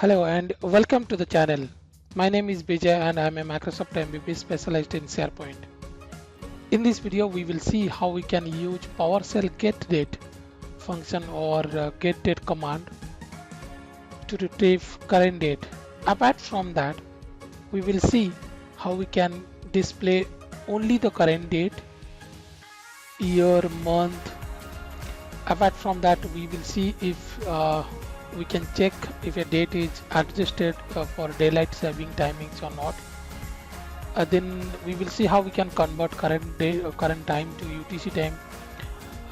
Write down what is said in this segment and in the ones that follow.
Hello and welcome to the channel. My name is Bijay and I am a Microsoft MVP specialized in SharePoint. In this video, we will see how we can use PowerShell Get-Date function or Get-Date command to retrieve current date. Apart from that, we will see how we can display only the current date, year, month. Apart from that, we will see if we can check if a date is adjusted for daylight saving timings or not. Then we will see how we can convert current time to UTC time,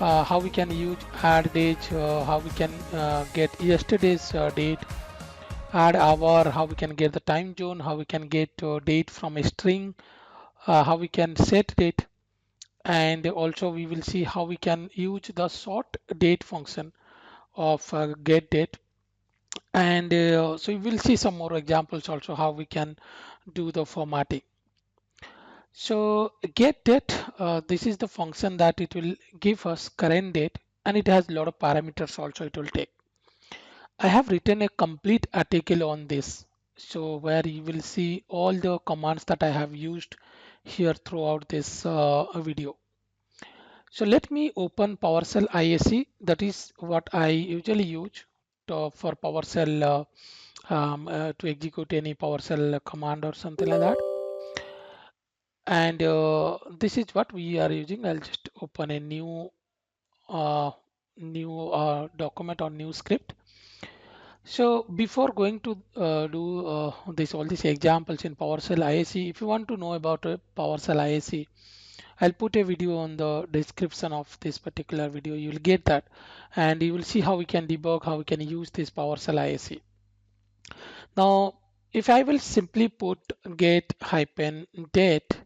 how we can use add date, how we can get yesterday's date, add hour, how we can get the time zone, how we can get date from a string, how we can set date, and also we will see how we can use the sort date function of get date. And so we will see some more examples also how we can do the formatting. So get date, this is the function that it will give us current date, and it has a lot of parameters also it will take. I have written a complete article on this, so where you will see all the commands that I have used here throughout this video. So let me open PowerShell ISE. That is what I usually use for PowerShell to execute any PowerShell command or something like that. And this is what we are using. I'll just open a uh, new document or new script. So before going to do all these examples in PowerShell ISE, if you want to know about PowerShell ISE, I'll put a video on the description of this particular video. You'll get that, and you will see how we can debug, how we can use this PowerShell ISE. Now, if I will simply put get hyphen date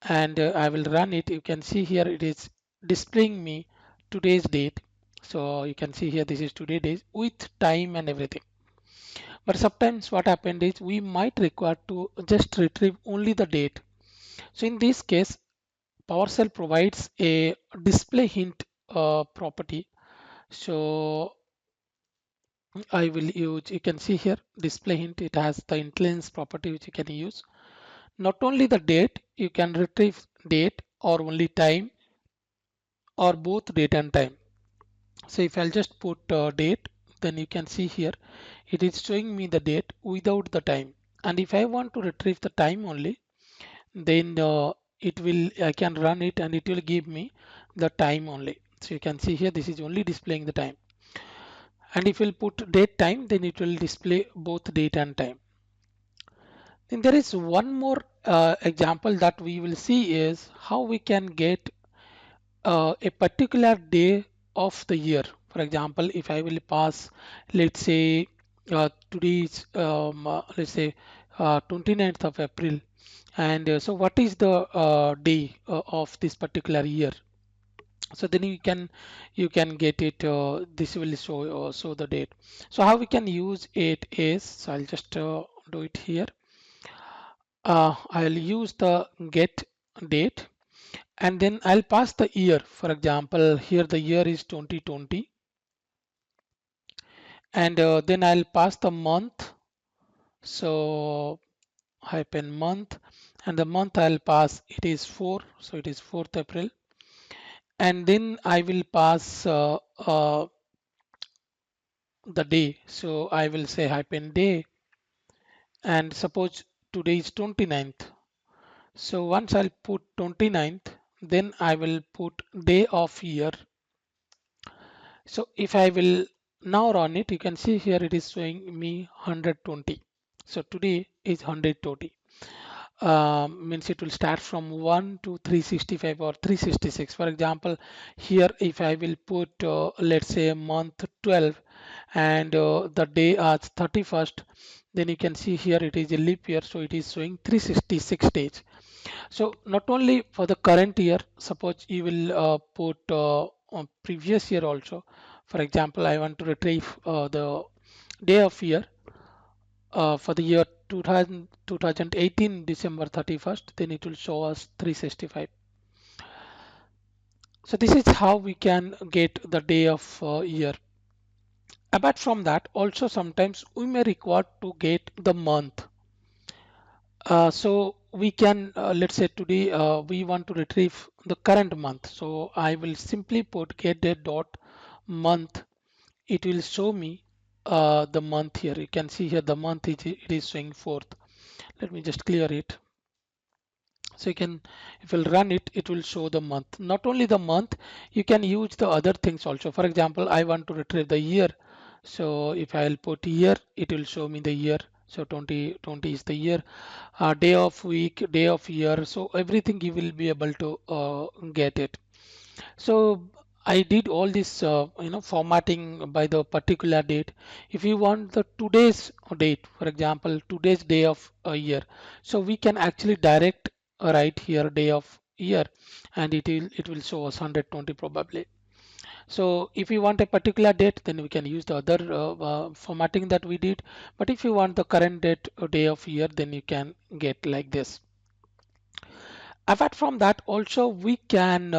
and I will run it, you can see here it is displaying me today's date. So you can see here this is today's date with time and everything. But sometimes what happened is we might require to just retrieve only the date. So in this case, PowerShell provides a display hint property. So I will use, you can see here display hint, it has the intelligence property which you can use. Not only the date, you can retrieve date or only time or both date and time. So if I'll just put date, then you can see here it is showing me the date without the time. And if I want to retrieve the time only, then I can run it and it will give me the time only. So you can see here this is only displaying the time. And if we'll put date time, then it will display both date and time. Then there is one more example that we will see is how we can get a particular day of the year. For example, if I will pass, let's say today's, let's say 29th of April, and so what is the day of this particular year? So then you can get it. This will show the date. So how we can use it is, so I'll just do it here. I'll use the get date and then I'll pass the year. For example, here the year is 2020, and then I'll pass the month. So hyphen month, and the month I'll pass it is 4, so it is 4th April, and then I will pass the day. So I will say hyphen day, and suppose today is 29th. So once I'll put 29th, then I will put day of year. So if I will now run it, you can see here it is showing me 120. So today is 120. Means it will start from 1 to 365 or 366. For example, here if I will put let's say month 12 and the day as 31st, then you can see here it is a leap year, so it is showing 366 days. So not only for the current year, suppose you will put on previous year also. For example, I want to retrieve the day of year for the year 2018 December 31st, then it will show us 365. So this is how we can get the day of year. Apart from that, also sometimes we may require to get the month. So we can, let's say today we want to retrieve the current month. So I will simply put get date dot month. It will show me the month here. You can see here the month it is showing 4th. Let me just clear it. So you can, if you'll run it, it will show the month. Not only the month, you can use the other things also. For example, I want to retrieve the year. So if I'll put year, it will show me the year. So 2020 is the year, day of week, day of year. So everything you will be able to get it. So I did all this, formatting by the particular date. If you want the today's date, for example, today's day of a year, so we can actually direct right here day of year, and it will show us 120 probably. So if you want a particular date, then we can use the other formatting that we did. But if you want the current date, day of year, then you can get like this. Apart from that, also we can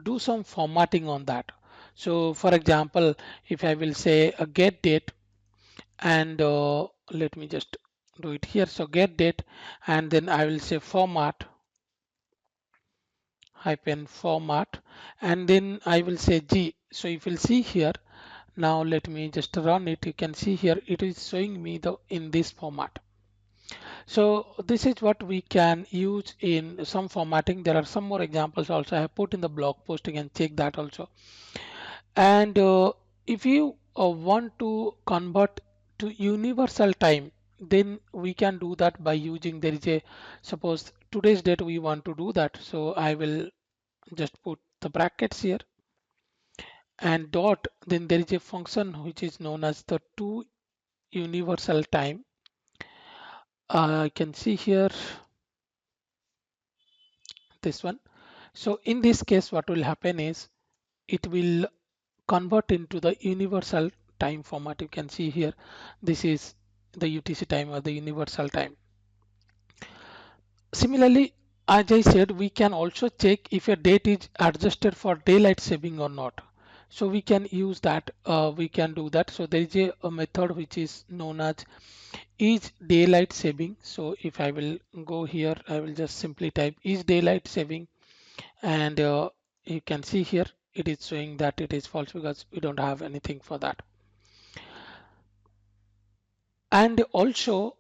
do some formatting on that. So for example, if I will say a get date, and let me just do it here. So get date, and then I will say format hyphen format, and then I will say G. So if you'll see here, now let me just run it. You can see here it is showing me the in this format. So this is what we can use in some formatting. There are some more examples also I have put in the blog posting, and check that also. And if you want to convert to universal time, then we can do that by using, there is a, suppose today's date we want to do that. So I will just put the brackets here and dot, then there is a function which is known as the to universal time. I can see here this one. So in this case, what will happen is it will convert into the universal time format. You can see here, this is the UTC time or the universal time. Similarly, as I said, we can also check if a date is adjusted for daylight saving or not. So we can use that, we can do that. So there is a method which is known as is daylight saving. So if I will go here, I will just simply type is daylight saving, and you can see here it is showing that it is false because we don't have anything for that. And also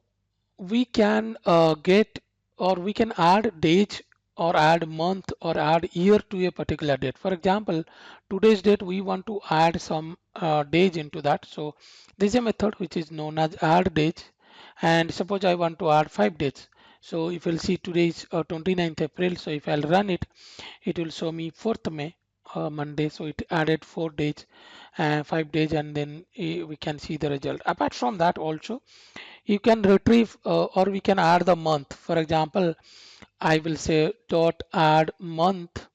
we can get, or we can add date or add month or add year to a particular date. For example, today's date we want to add some days into that. So this is a method which is known as add dates, and suppose I want to add 5 days. So if you'll see today is 29th April, so if I'll run it, it will show me 4th May, Monday. So it added 4 days and 5 days, and then we can see the result. Apart from that, also you can retrieve or we can add the month. For example, I will say dot add month,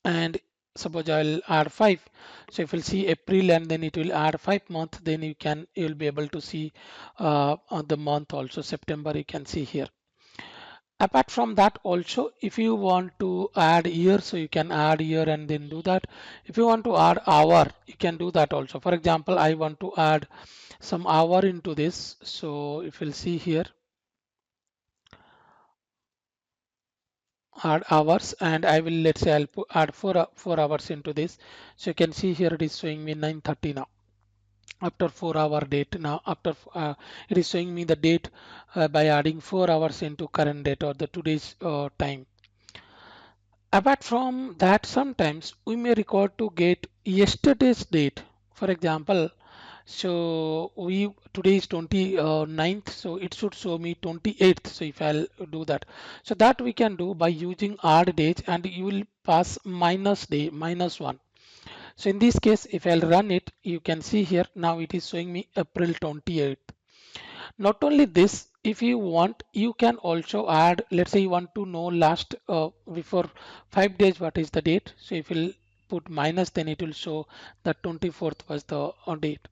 and suppose I'll add 5. So if you'll see April, and then it will add 5 months, then you'll be able to see the month also. September you can see here. Apart from that, also if you want to add year, so you can add year and then do that. If you want to add hour, you can do that also. For example, I want to add some hour into this. So if you'll see here, add hours, and I will, let's say I'll add 4 hours into this. So you can see here it is showing me 9:30 now. After 4 hour date now, after it is showing me the date by adding 4 hours into current date or the today's time. Apart from that, sometimes we may require to get yesterday's date. For example, so we today is 29th, so it should show me 28th. So if I'll do that, so that we can do by using add dates, and you will pass minus day -1. So in this case, if I'll run it, you can see here now it is showing me April 28th. Not only this, if you want, you can also add, let's say you want to know last before 5 days what is the date. So if you put minus, then it will show that 24th was the date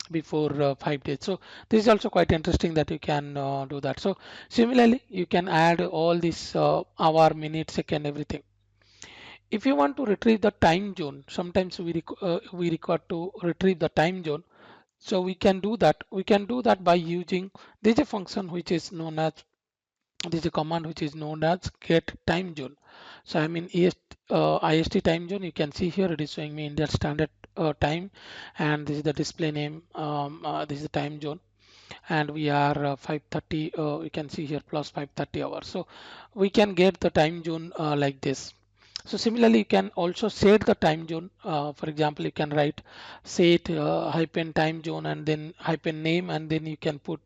before 5 days. So this is also quite interesting that you can do that. So similarly, you can add all this hour, minute, second, everything. If you want to retrieve the time zone, sometimes we require to retrieve the time zone. So we can do that. We can do that by using, there's a function which is known as, there's a command which is known as get time zone. So I'm in IST time zone. You can see here it is showing me India standard time, and this is the display name. This is the time zone, and we are 5:30. You can see here plus 5:30 hours. So we can get the time zone like this. So similarly, you can also set the time zone. For example, you can write set hyphen time zone and then hyphen name, and then you can put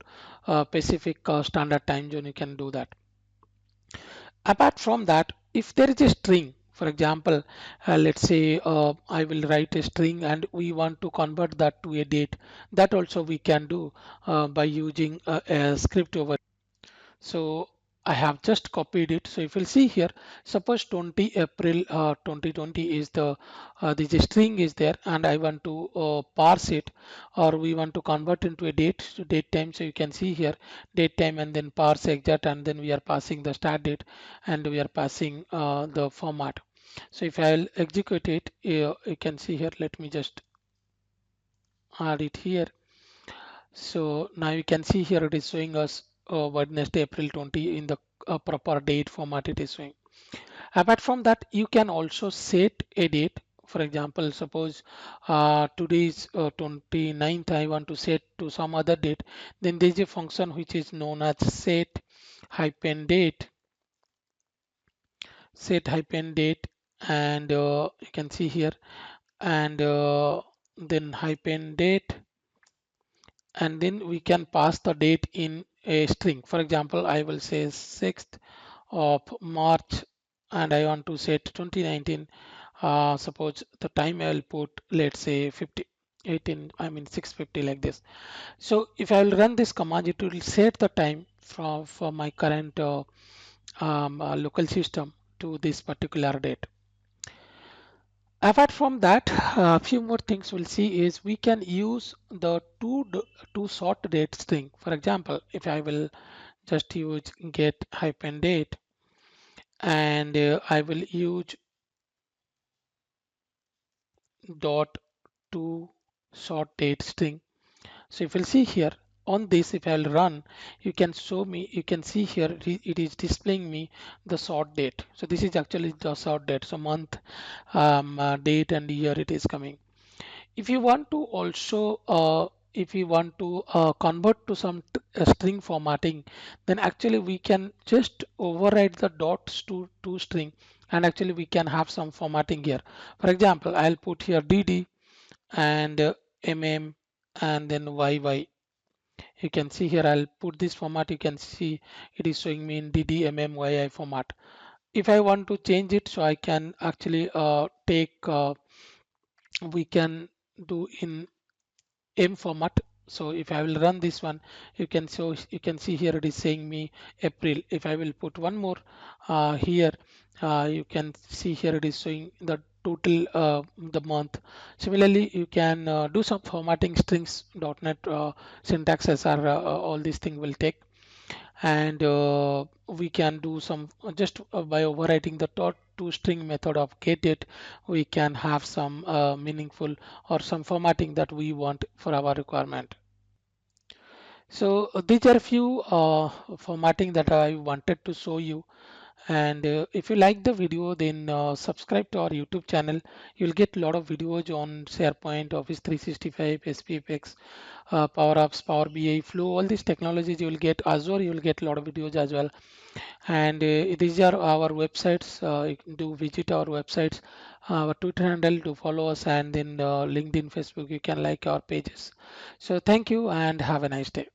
Pacific standard time zone. You can do that. Apart from that, if there is a string, for example, let's say I will write a string and we want to convert that to a date, that also we can do by using a script over. So I have just copied it. So if you'll see here, suppose 20 April 2020 is the string is there, and I want to parse it, or we want to convert into a date, so date time. So you can see here date time and then parse exact, and then we are passing the start date and we are passing the format. So if I'll execute it, you can see here, let me just add it here. So now you can see here it is showing us Wednesday, April 20 in the proper date format it is showing. Apart from that, you can also set a date. For example, suppose today is 29th, I want to set to some other date. Then there is a function which is known as set hyphen date, set hyphen date, and you can see here, and then hyphen date, and then we can pass the date in a string. For example, I will say 6th of March and I want to set 2019. Suppose the time I will put, let's say 50 18, I mean 6:50 like this. So if I will run this command, it will set the time from for my current local system to this particular date. Apart from that, a few more things we'll see is we can use the to sort date string. For example, if I will just use get hyphen date, and I will use dot to sort date string. So if you'll see here on this, if I'll run, you can show me, you can see here it is displaying me the sort date. So this is actually the sort date. So month, date and year it is coming. If you want to also if you want to convert to some string formatting, then actually we can just override the dots to string, and actually we can have some formatting here. For example, I'll put here dd and mm and then yy. You can see here I'll put this format. You can see it is showing me in dd mm yi format. If I want to change it, so I can actually take we can do in M format. So if I will run this one, you can see here it is saying me April. If I will put one more here, you can see here it is showing the total the month. Similarly, you can do some formatting strings. .NET syntaxes are all these things will take, and we can do some just by overwriting the dot to string method of getDate, we can have some meaningful or some formatting that we want for our requirement. So these are a few formatting that I wanted to show you. And if you like the video, then subscribe to our YouTube channel. You'll get a lot of videos on SharePoint, Office 365, SPFX, Power Apps, Power BI, Flow, all these technologies you will get. Azure, you will get a lot of videos as well. And these are our websites. You can do visit our websites, our Twitter handle to follow us, and then LinkedIn, Facebook, you can like our pages. So thank you and have a nice day.